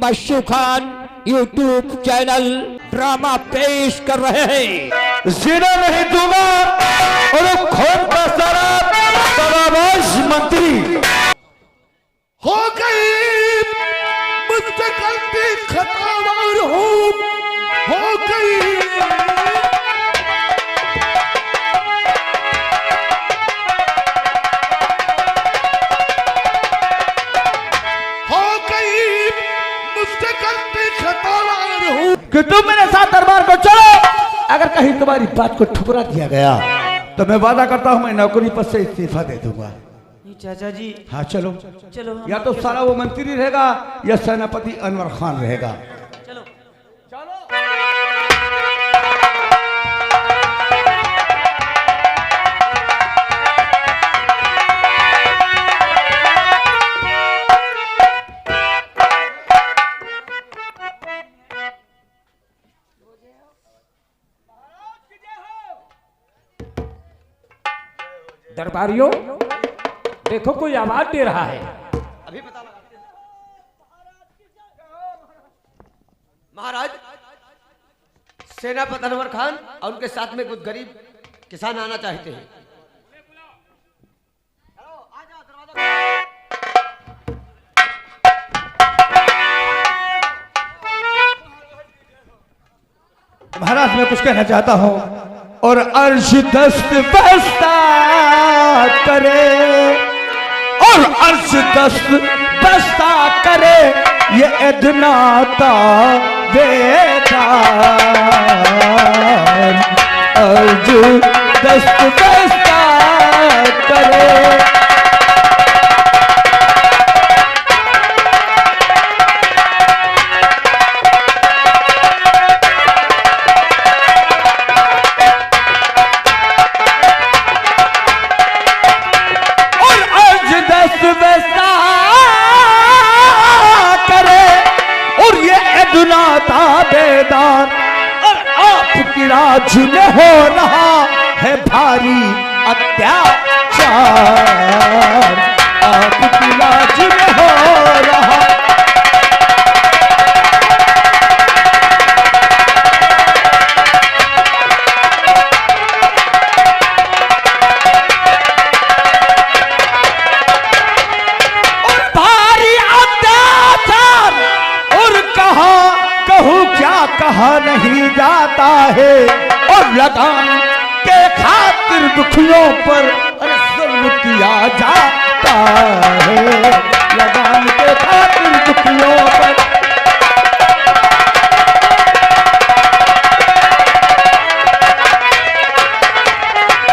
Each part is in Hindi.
मशहूर खान यूट्यूब चैनल ड्रामा पेश कर रहे हैं। जीना नहीं दूंगा और खून का सारा तलाबाश मंत्री हो गई मुझसे गलती खतावार हो गई। कि तुम मेरे साथ दरबार को चलो। अगर कहीं तुम्हारी बात को ठुकरा दिया गया तो मैं वादा करता हूं मैं नौकरी पर से इस्तीफा दे दूंगा। चाचा जी हाँ चलो चलो, या तो सारा वो मंत्री रहेगा या सेनापति अनवर खान रहेगा। चलो दरबारियों देखो कोई आवाज दे रहा है। अभी पता लगा। महाराज सेनापति अनवर खान और उनके साथ में कुछ गरीब किसान आना चाहते हैं। महाराज मैं कुछ कहना चाहता हूं और अर्श दस्त बस्ता करे और अर्श दस्त बस्ता करे ये अदनाता वेदार अर्श दस्त बस्ता करे। बेदार और आपकी राज में हो रहा है भारी अत्याचार आपकी राज में हो रहा। और भारी अत्याचार और क्या कहा नहीं जाता है और लगान के खातिर दुखियों पर जुल्म किया जाता है लगान के खातिर दुखियों पर।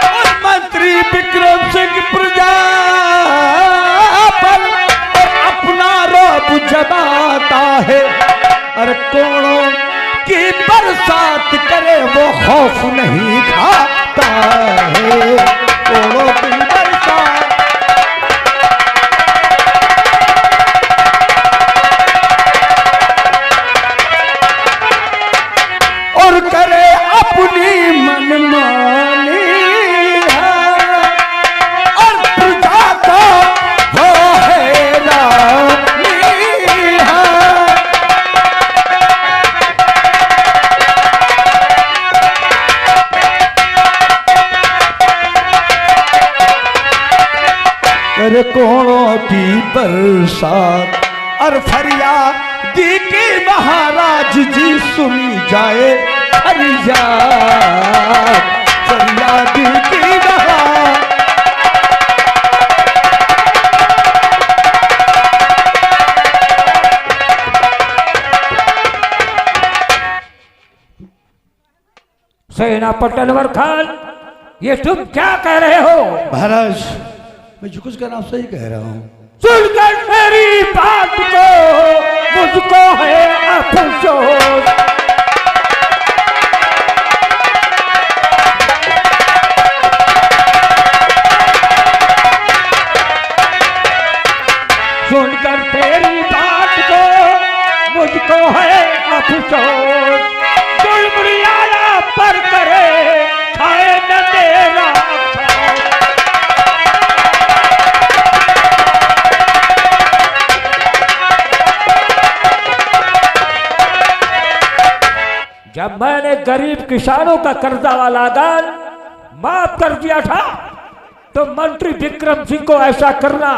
और मंत्री विक्रम सिंह प्रजा पर अपना रोब जमाता है। अरे कोड़ों की बरसात करे वो खौफ नहीं खाता है कोड़ों की बरसात। और करे अपनी मनमानी है और प्रजा को वो हैरानी है। अरे कोड़ों की बरसात और फरियादी की महाराज जी सुनी जाए फरियाद फरियादी की महाराज। सेनापति अनवर खान ये तुम क्या कह रहे हो? महाराज मैं जो कुछ कह रहा हूं सही कह रहा हूं। सुनकर मेरी बात को मुझको है अफसोस। सुनकर तेरी बात को मुझको है अफसोस। दुर्मर्यादा पर करे खाए न तेरा जब मैंने गरीब किसानों का कर्जा वाला दान माफ कर दिया था तो मंत्री विक्रम सिंह को ऐसा करना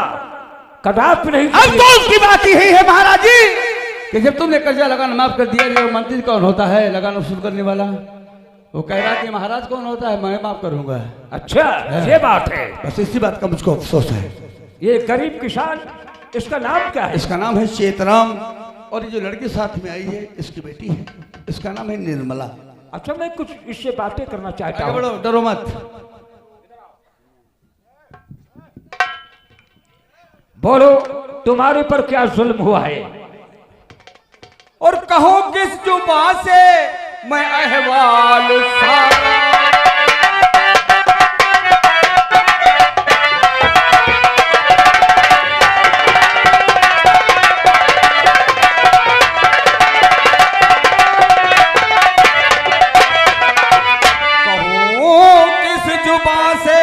कदापि नहीं अब तो उसकी बात यही है महाराज जी कि जब तुमने कर्जा लगाना माफ कर दिया, वो मंत्री कौन होता है लगाना वसूल करने वाला? वो कह रहा कि महाराज कौन होता है, मैं माफ करूंगा। अच्छा ये बात है। बस इसी बात का मुझको अफसोस है। ये गरीब किसान, इसका नाम क्या है? इसका नाम है चेतराम, और ये जो लड़की साथ में आई है इसकी बेटी है, इसका नाम है निर्मला। अच्छा मैं कुछ इससे बातें करना चाहता आगे हूँ। बढ़ो, डरो मत। बोलो तुम्हारे पर क्या जुल्म हुआ है? और कहो किस जुबान से मैं अहवाल सारा, कहो किस जुबान से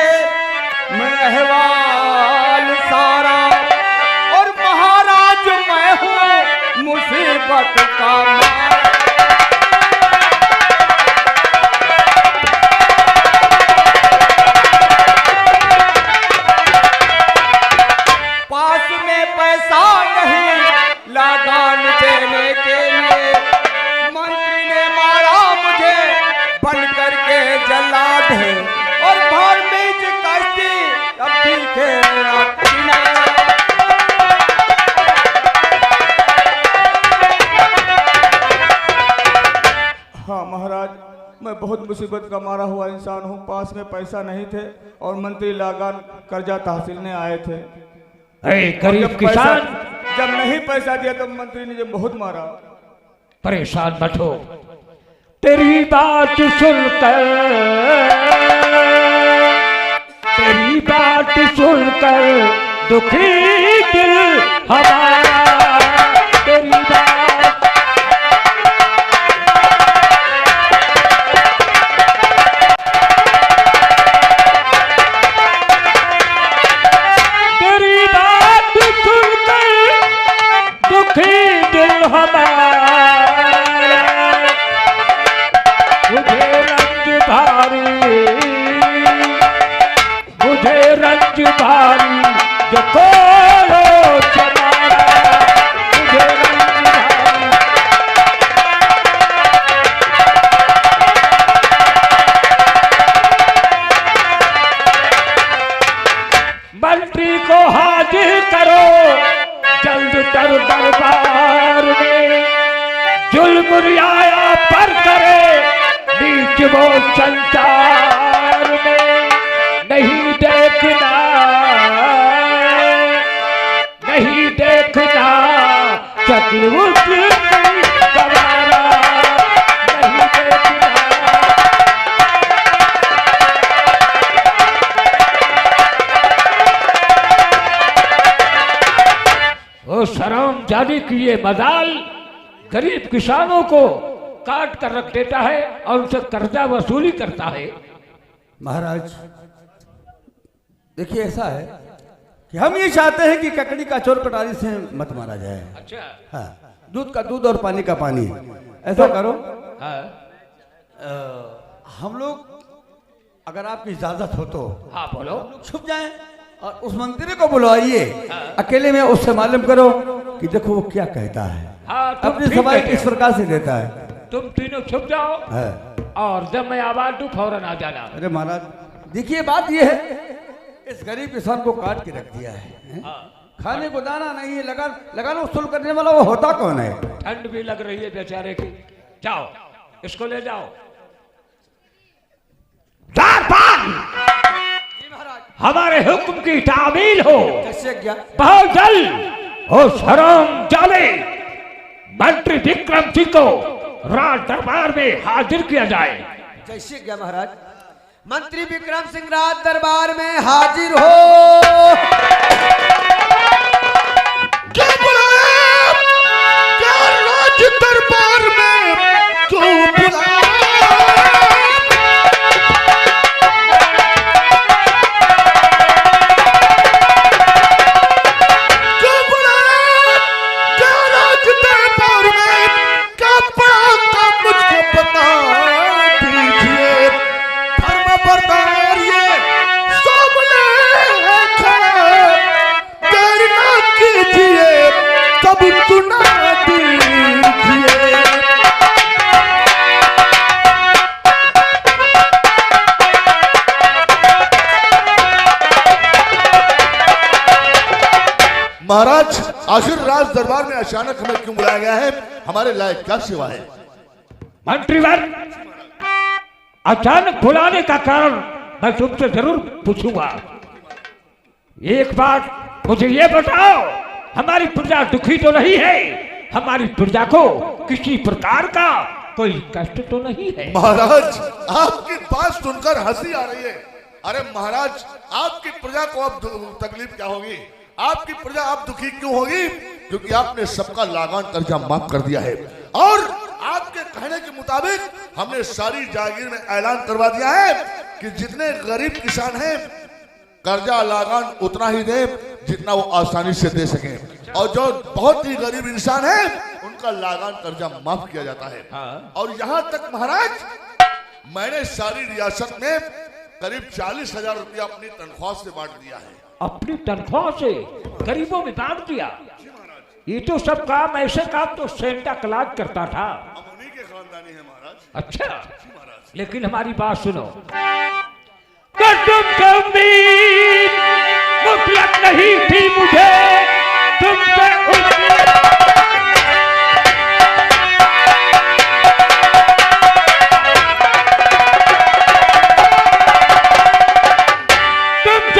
मैं अहवाल सारा, और महाराज मैं हूँ मुसीबत का मार। पास में पैसा नहीं लगान देने के लिए, मंत्री ने मारा मुझे बन करके जला दे, और भार बीच कश्ती अब दिखे किनारा। हाँ महाराज, मैं बहुत मुसीबत का मारा हुआ इंसान हूँ। पास में पैसा नहीं थे और मंत्री लगान कर्जा तहसीलने आए थे। गरीब किसान, जब नहीं पैसा दिया तो मंत्री ने जब बहुत मारा। परेशान मत हो, तेरी बात सुनकर, तेरी बात सुनकर दुखी दिल हमारा, तेरी बात भारी जो खोलो चमारा, मुझे रंग भारी। मंत्री को हाजिर करो जल्द दरबार में, जुल्म रियाया पर करे नीच वो संसार में। नहीं देखना, नहीं देखना चतुर्भुज गवारा, नहीं देखना। वो शर्म जाने की ये मजाल गरीब किसानों को काट कर रख देता है और उनसे कर्जा वसूली करता है। महाराज देखिए, ऐसा है कि हम ये चाहते हैं कि ककड़ी का चोर कटारी से मत मारा जाए। अच्छा हाँ, दूध का दूध और पानी का पानी। ऐसा करो, हम लोग अगर आपकी इजाजत हो तो हाँ बोलो। छुप जाएं और उस मंत्री को बुलवाइए, अकेले में उससे मालूम करो कि देखो वो क्या कहता है। हाँ, तुम अपनी ठीक सफाई कहते किस हो। प्रकार से देता है। तुम तीनों छुप जाओ है। और जब मैं आवाज दूं फौरन आ जाना। अरे महाराज देखिए, बात ये है, इस गरीब किसान को काट के रख दिया है, खाने को दाना नहीं है, लगाना वसूल करने वाला वो होता कौन है? ठंड भी लग रही है बेचारे की। जाओ इसको ले जाओ। हमारे हुक्म की तामील हो। कैसे क्या? बहुत जल्द हो शर्म जाले मंत्री विक्रम सिंह को राज दरबार में हाजिर किया जाए। जैसे क्या महाराज? मंत्री विक्रम सिंह राज दरबार में हाजिर हो। क्या बुलाया? क्या राज दरबार में क्यों बुलाया? क्या बुलाया? क्या राज दरबार में क्या पड़ा था मुझको पता महाराज आखिर राज दरबार में अचानक हमें क्यों बुलाया गया है? हमारे लायक क्या सेवा है? मंत्रीवर, अचानक बुलाने का कारण मैं तुमसे जरूर पूछूंगा। एक बात मुझे ये बताओ, हमारी प्रजा दुखी तो नहीं है? हमारी प्रजा को किसी प्रकार का कोई कष्ट तो नहीं है? महाराज आपकी बात सुनकर हंसी आ रही है। अरे महाराज, आपकी प्रजा को अब तकलीफ क्या होगी? आपकी प्रजा अब दुखी क्यों होगी? क्योंकि आपने सबका लागान कर्जा माफ कर दिया है और आपके कहने के मुताबिक हमने सारी जागीर में ऐलान करवा दिया है कि जितने गरीब किसान हैं कर्जा लागान उतना ही दे जितना वो आसानी से दे सके, और जो बहुत ही गरीब इंसान है उनका लागान कर्जा माफ किया जाता है। और यहाँ तक महाराज, मैंने सारी रियासत में करीब 40,000 रुपया अपनी तनख्वाह से बांट दिया है। अपनी तनख्वाह से गरीबों में बांट दिया? ये तो सब काम, ऐसे काम तो सेंटा क्लॉज करता था। हम उन्हीं के खानदानी हैं महाराज। अच्छा, लेकिन हमारी बात सुनो, तुमसे उम्मीद मुतलक नहीं थी मुझे, तुमसे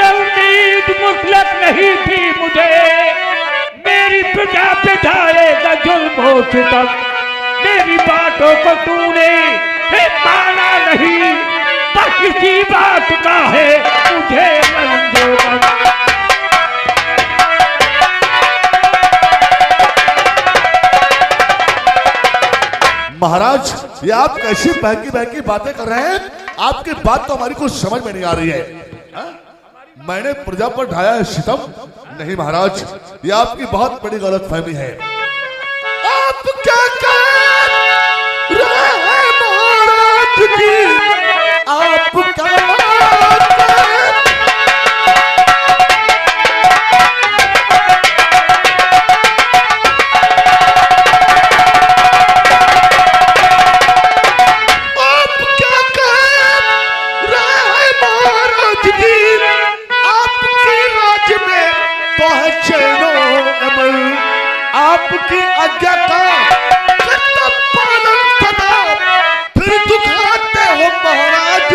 उम्मीद मुतलक नहीं थी मुझे, मेरी प्रजा पे ढाएगा जुल्म हो सितम, मेरी बातों को तूने माना नहीं, बस किसी बात का है मुझे रंजोगम। महाराज, ये आप कैसी बहकी बहकी बातें कर रहे हैं? आपकी बात तो हमारी कुछ समझ में नहीं आ रही है। मैंने प्रजा पर ढाया है सितम? नहीं महाराज, ये आपकी बहुत बड़ी गलतफहमी है। आप क्या कर रहे हैं महाराज जी? आप क्या आपकी आज्ञा का पालन सदा फिर दुखाते हो महाराज,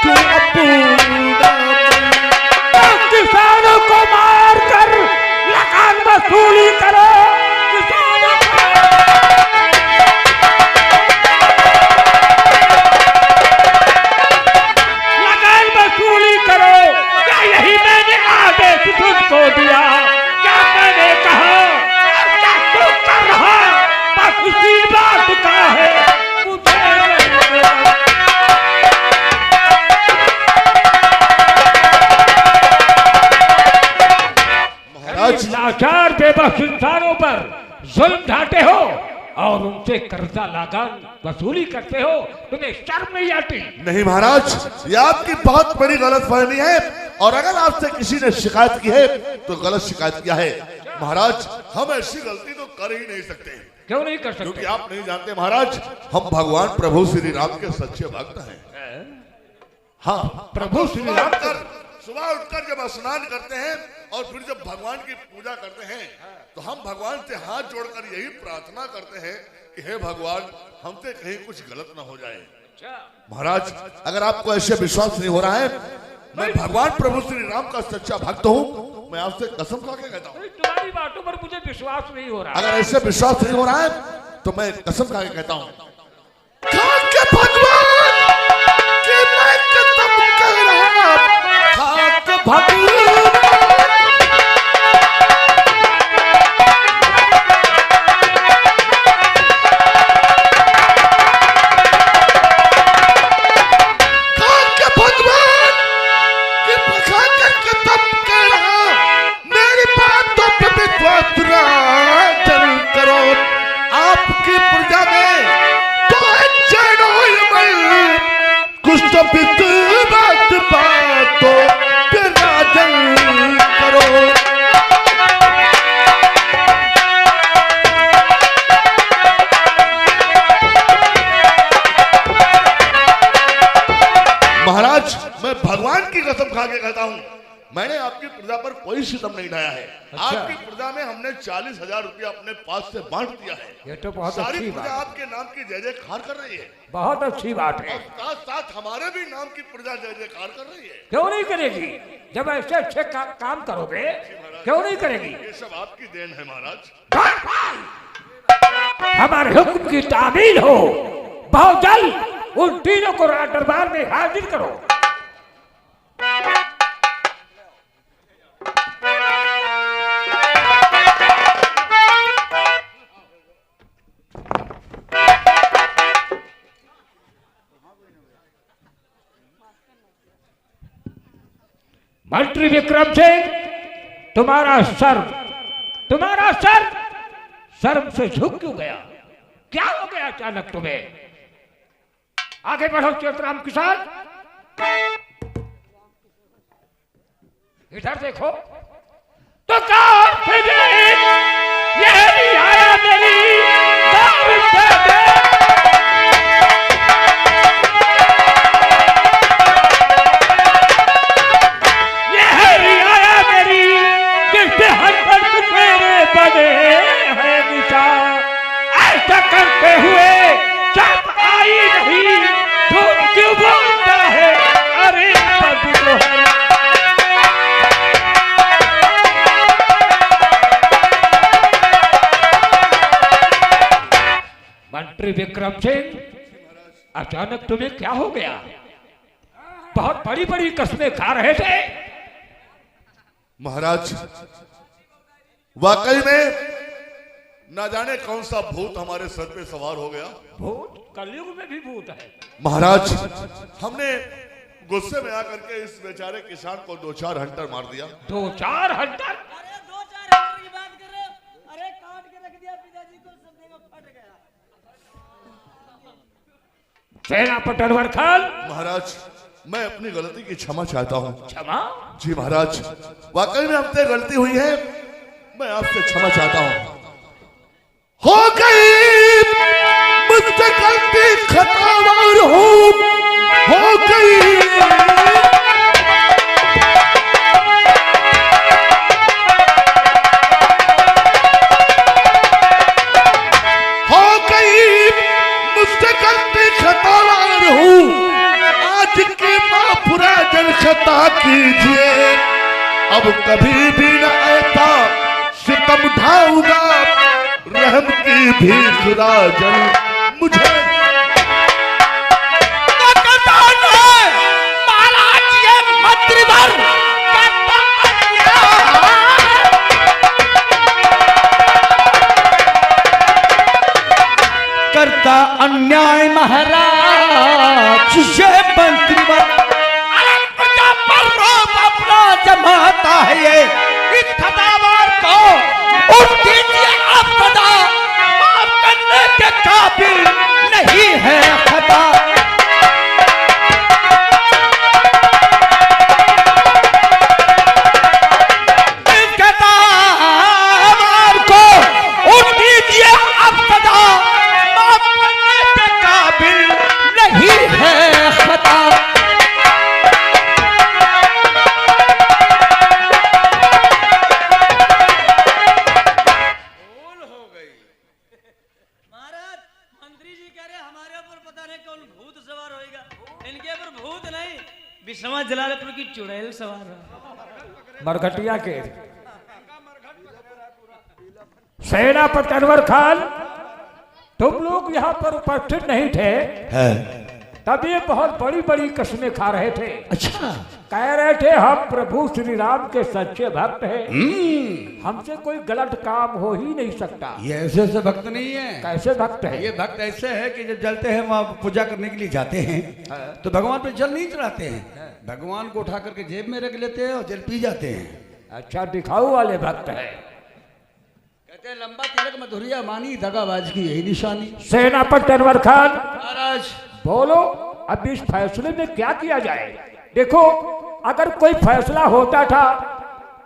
क्यों अपना किसानों को मार कर लगान वसूली करो, किसानों लगान वसूली करो। क्या यही मैंने आदेश तुझको दिया? क्या मैंने कहा? उसी बात का है मुझे लाचार बेबस इंसानों पर जुल्म ढाते हो और उनसे कर्जा लगान वसूली करते हो, तुम्हें शर्म नहीं आती? नहीं महाराज, ये आपकी बहुत बड़ी गलतफहमी है, और अगर आपसे किसी ने शिकायत की है तो गलत शिकायत किया है। महाराज, हम ऐसी गलती तो कर ही नहीं सकते। क्यों नहीं कर सकते? क्योंकि आप नहीं जानते महाराज, हम भगवान प्रभु श्री राम के सच्चे भक्त हैं। हाँ, प्रभु श्री राम सुबह उठकर जब स्नान करते हैं और फिर जब भगवान की पूजा करते हैं तो हम भगवान से हाथ जोड़कर यही प्रार्थना करते हैं कि हे भगवान, हमसे कहीं कुछ गलत ना हो जाए। महाराज, अगर आपको ऐसे विश्वास नहीं हो रहा है, मैं भगवान प्रभु श्री राम का सच्चा भक्त हूँ, मैं आपसे कसम खा के कहता हूँ। तुम्हारी बातों पर मुझे विश्वास नहीं हो रहा। अगर ऐसे विश्वास नहीं हो रहा है तो मैं कसम खा के कहता हूँ कोई सितम नहीं ढाया है। अच्छा। आपकी प्रजा में हमने 40,000 रुपया अपने पास से बांट दिया है। ये तो बहुत सारी अच्छी प्रजा बात, आपके नाम की जय जयकार कर रही है बहुत अच्छी बात है। और साथ साथ हमारे भी नाम की प्रजा जय जयकार कर रही है। क्यों नहीं करेगी? जब ऐसे अच्छे काम करोगे क्यों नहीं करेगी? ये सब आपकी देन है महाराज। हमारे हुक्म की तामील हो। बहुत जल्द उन तीनों को राज दरबार में हाजिर करो। मंत्री विक्रम सिंह, तुम्हारा सर शर्म से झुक क्यों गया? क्या हो गया अचानक तुम्हें? आगे बढ़ो चेतराम किसान, इधर देखो तो यही आया मेरी दावत पे। यही आया मेरी जिससे हर पर मेरे बने हैं निशान। ऐसा करते हुए जब आई नहीं तुम क्यों बोलता है? अरे मंत्री विक्रम सिंह, अचानक तुम्हें क्या हो गया? बहुत बड़ी बड़ी कस्में खा रहे थे। महाराज वाकई में ना जाने कौन सा भूत हमारे सर पे सवार हो गया। भूत? कलयुग में भी भूत है महाराज, हमने गुस्से में आकर के इस बेचारे किसान को 2-4 हंटर मार दिया। 2-4 हंटर? अरे 2-4 हंटर की बात कर रहे हो? अरे काट के रख दिया पिताजी को, सब जगह फट गया। सेनापति अनवर खान, महाराज मैं अपनी गलती की क्षमा चाहता हूँ। क्षमा? जी महाराज, वाकई में हमसे गलती हुई है, मैं आपसे क्षमा चाहता हूँ। हो गई मुझसे गलती खतावार हो गई। हो गई मुझसे गलती खतावार हूँ, आज की माफुरा जन खता कीजिए। अब कभी भी न ऐसा सितम ढाऊंगा, रहम की भी खुदा जन मुझे। महाराज ये मंत्रीधर करता अन्याय महाराज ये मंत्रीवर अपना जमाता है। ये इस खतावार को उठ दीजिए आपदा, माफ करने के काबिल नहीं है खता। इस खतावार को उठ दीजिए आपदा, माफ करने के काबिल नहीं है खता। महाराज मंत्री जी कह रहे हमारे ऊपर पता नहीं कौन भूत सवार होएगा। इनके ऊपर भूत नहीं, विश्वनाथ जलालपुर की चुड़ैल सवार है। मरघटिया के। सेनापति अनवर खान, तुम लोग यहाँ पर उपस्थित नहीं थे तब ये बहुत बड़ी बड़ी कसमें खा रहे थे। अच्छा, कह रहे थे हम प्रभु श्री राम के सच्चे भक्त हैं, हमसे कोई गलत काम हो ही नहीं सकता। ये ऐसे भक्त नहीं है। कैसे भक्त है? ये भक्त ऐसे है कि जब जलते हैं वहाँ पूजा करने के लिए जाते हैं तो भगवान पे जल नहीं चढ़ाते हैं, भगवान को उठा करके जेब में रख लेते हैं और जल पी जाते हैं। अच्छा, दिखाऊ वाले भक्त है। कहते हैं लंबा तिलक मधुरिया मानी, दगाबाज की यही निशानी। सेनापति अनवर खान, महाराज बोलो अब इस फैसले में क्या किया जाए? देखो, अगर कोई फैसला होता था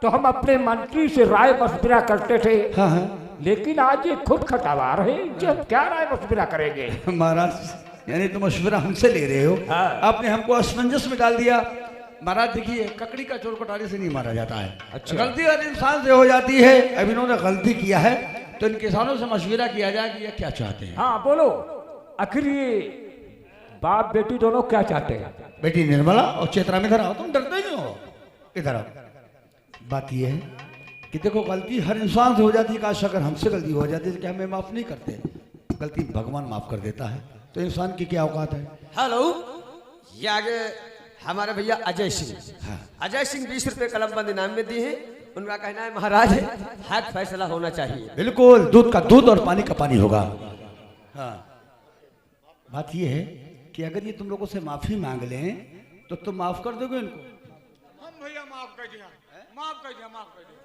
तो हम अपने मंत्री से राय मशविरा करते थे। हाँ हाँ लेकिन आज ये खुद खटावार है, जब क्या राय मशविरा करेंगे? महाराज, यानी तुम मशवरा हमसे ले रहे हो। हाँ। आपने हमको असमंजस में डाल दिया। महाराज देखिए, ककड़ी का चोर कटारी से नहीं मारा जाता है। अच्छा। गलती हर इंसान से हो जाती है। अब इन्होंने गलती किया है तो इन किसानों से मशविरा किया जाए कि ये क्या चाहते हैं। हाँ बोलो, आखिर ये बाप बेटी दोनों क्या चाहते हैं? बेटी निर्मला और चेतना में इधर आओ, तुम डरते ही हो, इधर आओ। बात ये है कि देखो, गलती हर इंसान से हो जाती है। काश अगर हमसे गलती हो जाती है तो क्या हमें माफ नहीं करते? गलती भगवान माफ कर देता है, तो इंसान की क्या औकात है। हेलो, ये आगे हमारे भैया अजय सिंह। हाँ। अजय सिंह 20 रुपए कलमबंद इनाम में दिए हैं। उनका कहना है महाराज हक फैसला होना चाहिए। बिल्कुल, दूध का दूध और पानी का पानी होगा। हाँ, बात ये है कि अगर ये तुम लोगों से माफी मांग लें तो तुम माफ कर दोगे इनको? हम भैया माफ कर दिया, माफ कर दिया, माफ कर दिया।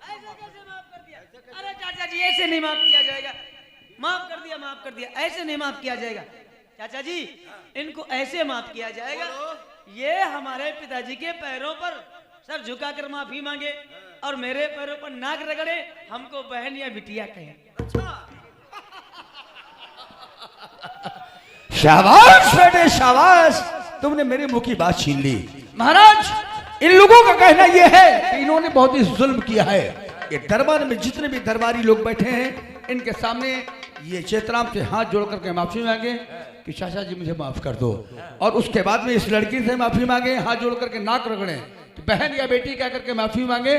ऐसे कैसे माफ कर दिया? अरे चाचा जी, ऐसे नहीं माफ किया जाएगा। माफ कर दिया, माफ कर दिया, ऐसे नहीं माफ किया जाएगा। चाचा जी, इनको ऐसे माफ किया जाएगा, ये हमारे पिताजी के पैरों पर सर झुकाकर माफी मांगे और मेरे पैरों पर नाक रगड़े, हमको बहन या बिटिया कहें। शाबाश बेटे शाबाश, तुमने मेरे मुंह की बात छीन ली। महाराज, इन लोगों का कहना यह है कि इन्होंने बहुत ही जुल्म किया है। ये दरबार में जितने भी दरबारी लोग बैठे हैं, इनके सामने ये चेतराम से हाथ जोड़ करके माफी मांगे कि चाचा जी मुझे माफ कर दो, और उसके बाद में इस लड़की से माफी मांगे, हाथ जोड़ करके नाक रगड़े, तो बहन या बेटी कह करके माफी मांगे,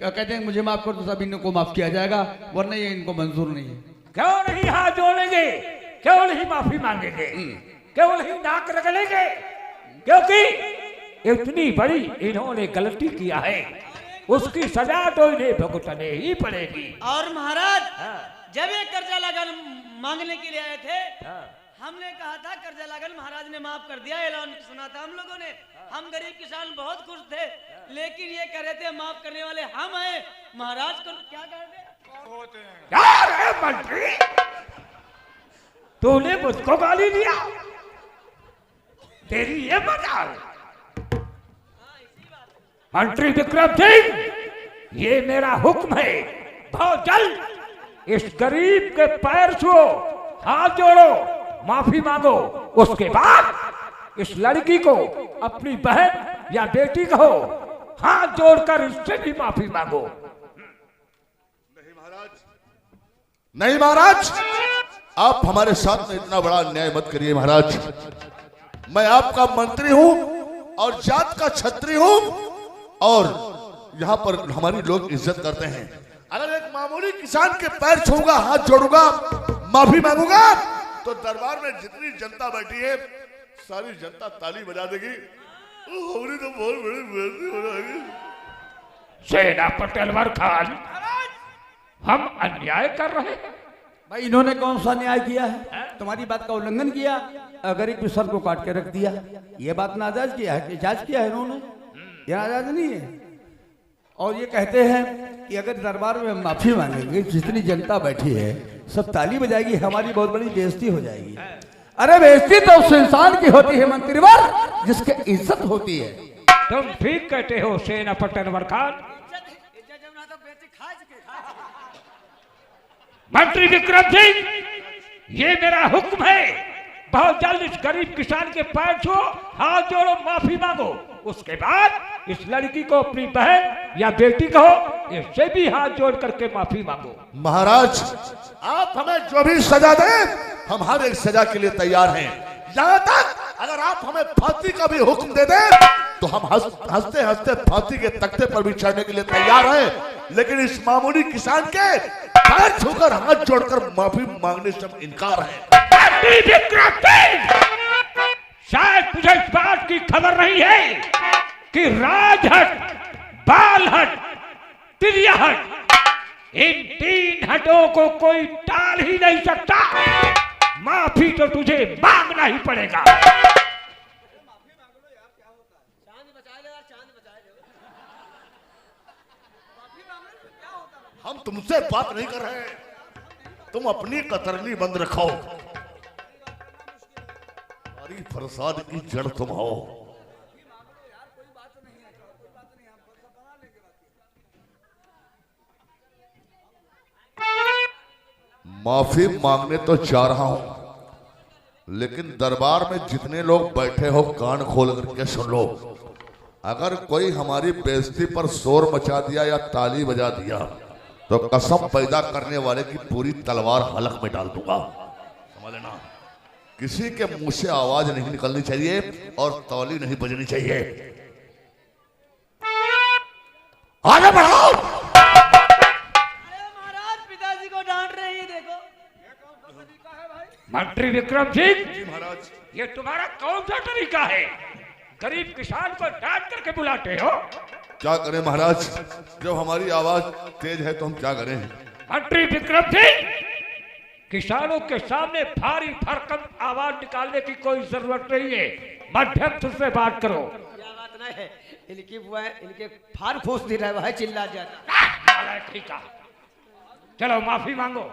कहते हैं मुझे माफ कर दो, सब इनको माफ किया जाएगा, वरना ये इनको मंजूर नहीं है। क्यों नहीं हाथ जोड़ेंगे? क्यों नहीं माफी मांगेंगे? क्यों नहीं नाक रगड़ेंगे? क्योंकि इतनी बड़ी इन्होंने गलती किया है, उसकी सजा तो इन्हें भुगतने ही पड़ेगी। और महाराज, जब ये कर्जा लगन मांगने के लिए आए थे, हमने कहा था कर्जा लगन महाराज ने माफ कर दिया, ऐलान सुना था हम लोगों ने। हम गरीब किसान बहुत खुश थे, लेकिन ये कह रहे थे माफ करने वाले हम आए, महाराज को क्या कर दे? यार है मंत्री, तूने मुझको गाली दिया, तेरी ये मजाल। मंत्री विक्रम सिंह, ये मेरा हुक्म है, बहुत जल्द इस गरीब के पैर छुओ, हाथ जोड़ो, माफी मांगो, उसके बाद इस लड़की को अपनी बहन या बेटी कहो, हाथ जोड़कर इससे भी माफी मांगो। नहीं महाराज, आप हमारे साथ में इतना बड़ा अन्याय मत करिए महाराज। मैं आपका मंत्री हूं और जात का छत्री हूं, और यहाँ पर हमारी लोग इज्जत करते हैं। अगर एक मामूली किसान के पैर छूंगा, हाथ जोड़ूंगा, माफी मांगूंगा, तो दरबार में जितनी जनता बैठी है सारी जनता ताली बजा देगी। हमारी तो बहुत बड़ी बेइज्जती हो जाएगी। सेनापति अनवर खान, हम अन्याय कर रहे हैं? भाई, इन्होंने कौन सा न्याय किया है? तुम्हारी बात का उल्लंघन किया, गरीब के सर को काट के रख दिया, ये बात नाजायज किया है कि जायज किया है इन्होंने? ये नाजायज नहीं है। और ये कहते हैं कि अगर दरबार में माफी मांगेंगे, जितनी जनता बैठी है सब ताली बजाएगी, हमारी बहुत बड़ी बेइज्जती हो जाएगी। अरे बेइज्जती तो उस इंसान की होती है मंत्रीवर, जिसके इज्जत होती है। तुम ठीक कहते हो सेनापति अनवर खान। मंत्री विक्रम सिंह, ये मेरा हुक्म है, बहुत जल्द इस गरीब किसान के पैर छुओ, हाथ जोड़ो, माफी मांगो, उसके बाद इस लड़की को अपनी बहन या बेटी कहो, इससे भी हाथ जोड़ करके माफी मांगो। महाराज, आप हमें जो भी सजा दें, हम हर एक सजा के लिए तैयार हैं। यहाँ तक अगर आप हमें फांसी का भी हुक्म दे दें तो हम हंसते हंसते फांसी के तख्ते पर भी चढ़ने के लिए तैयार हैं। लेकिन इस मामूली किसान के पैर छूकर, हाथ जोड़कर माफी मांगने से हम इनकार है। विक्रम सिंह, शायद तुझे इस बात की खबर नहीं है कि राजहट, बालहट, तिरियाहट, इन 3 हटों को कोई टाल ही नहीं सकता। माफी तो तुझे मांगना ही पड़ेगा। हम तुमसे बात नहीं कर रहे, तुम अपनी कतरनी बंद रखो। हमारी फरसाद की जड़ तुम हो। माफी मांगने तो जा रहा हूं, लेकिन दरबार में जितने लोग बैठे हो कान खोल करके सुन लो। अगर कोई हमारी बेइज्जती पर शोर मचा दिया या ताली बजा दिया तो कसम पैदा करने वाले की पूरी तलवार हलक में डाल दूंगा, समझ लेना। किसी के मुंह से आवाज नहीं निकलनी चाहिए और ताली नहीं बजनी चाहिए। आगे बढ़ाओ। अरे महाराज पिताजी को डांट रहे हैं, ये देखो। मंत्री विक्रम सिंह, जी महाराज। ये तुम्हारा कौन सा तरीका है? गरीब किसान को डांट करके बुलाते हो? क्या करें महाराज, जब हमारी आवाज तेज है तो हम क्या करें। मंत्री विक्रम सिंह, किसानों के सामने भारी भरकम आवाज निकालने की कोई जरूरत नहीं है, मध्यम सुर से बात करो। क्या बात नहीं है, इनकी बुआ इनके फार फूस नहीं रहा है, चिल्ला जाता। ठीक है, चलो माफी मांगो।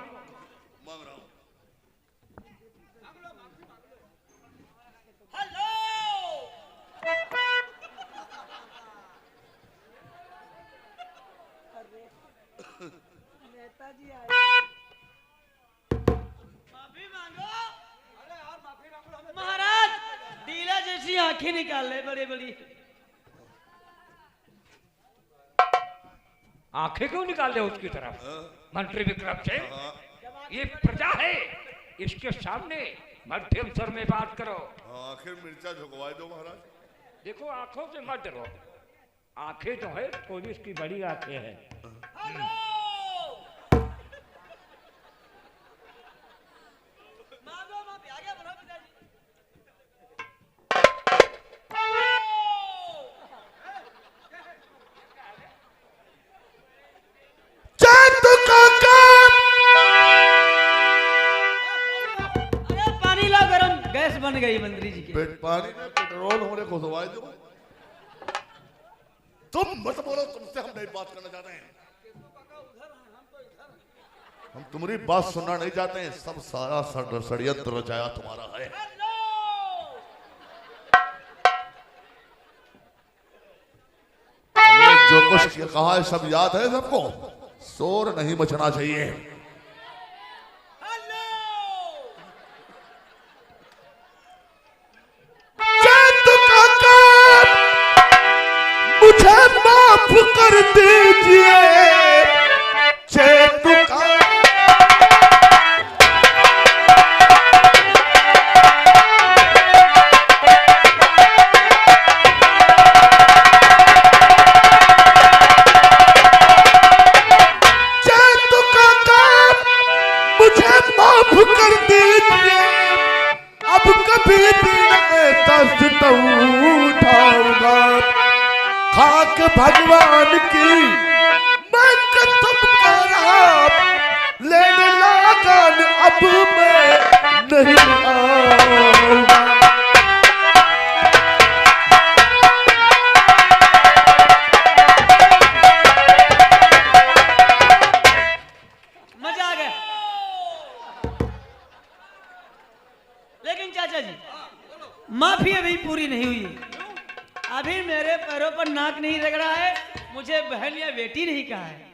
महाराज डीला जैसी आंखें निकाल रहे, बड़ी बड़ी आंखें क्यों निकाल रहे हो उसकी तरफ? मंत्री विक्रम सिंह, ये प्रजा है, इसके सामने मध्यम स्वर में बात करो। आखिर मिर्चा झुकवा दो महाराज। देखो आंखों से मत डरो, आंखें जो है पुलिस की बड़ी आंखें हैं। अरे पानी लाओ, गरम गैस बन गई मंत्री जी की। पानी में पेट्रोल होने को दवाई दो। तुम मत बोलो, तुमसे हम नहीं बात करना चाहते हैं। हम तुम्हारी बात सुनना नहीं चाहते हैं। सब सारा षड्यंत्र रचाया तुम्हारा है। हमने जो कुछ कहा है सब याद है सबको। शोर नहीं मचना चाहिए। मुझे माफ कर दीजिए चेतु का। चेतु का काम मुझे माफ कर दीजिए। अब कभी भी ऐसा सितम उठाऊंगा। खाक भगवान की मैं कसम करा लेने लागन अब मैं नहीं आऊंगा। मजा आ गया। लेकिन चाचा जी माफी अभी पूरी नहीं हुई। अभी मेरे पैरों पर नाक नहीं रगड़ा है, मुझे बहन या बेटी नहीं कहा है।